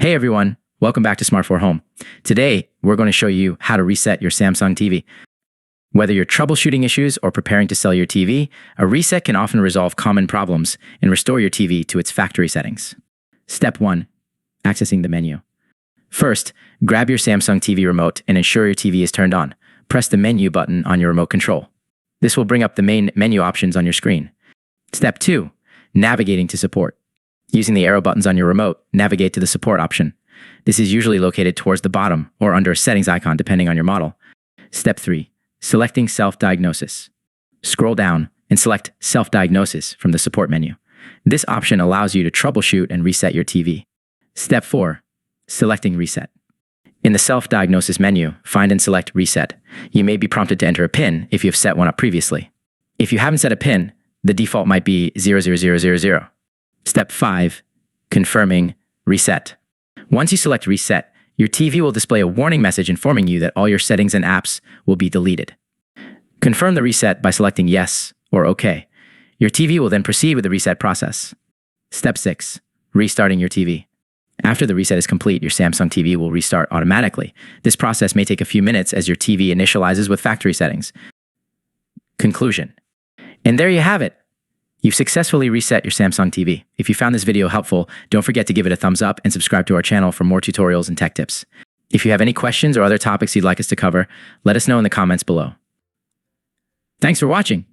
Hey everyone, welcome back to Smart 4 Home. Today, we're going to show you how to reset your Samsung TV. Whether you're troubleshooting issues or preparing to sell your TV, a reset can often resolve common problems and restore your TV to its factory settings. Step 1. Accessing the menu. First, grab your Samsung TV remote and ensure your TV is turned on. Press the menu button on your remote control. This will bring up the main menu options on your screen. Step 2. Navigating to support. Using the arrow buttons on your remote, navigate to the support option. This is usually located towards the bottom or under a settings icon depending on your model. Step 3. Selecting self-diagnosis. Scroll down and select self-diagnosis from the support menu. This option allows you to troubleshoot and reset your TV. Step 4. Selecting reset. In the self-diagnosis menu, find and select reset. You may be prompted to enter a PIN if you have set one up previously. If you haven't set a PIN, the default might be 00000. Step 5. Confirming reset. Once you select reset, your TV will display a warning message informing you that all your settings and apps will be deleted. Confirm the reset by selecting yes or OK. Your TV will then proceed with the reset process. Step 6. Restarting your TV. After the reset is complete, your Samsung TV will restart automatically. This process may take a few minutes as your TV initializes with factory settings. Conclusion. And there you have it. You've successfully reset your Samsung TV. If you found this video helpful, don't forget to give it a thumbs up and subscribe to our channel for more tutorials and tech tips. If you have any questions or other topics you'd like us to cover, let us know in the comments below. Thanks for watching.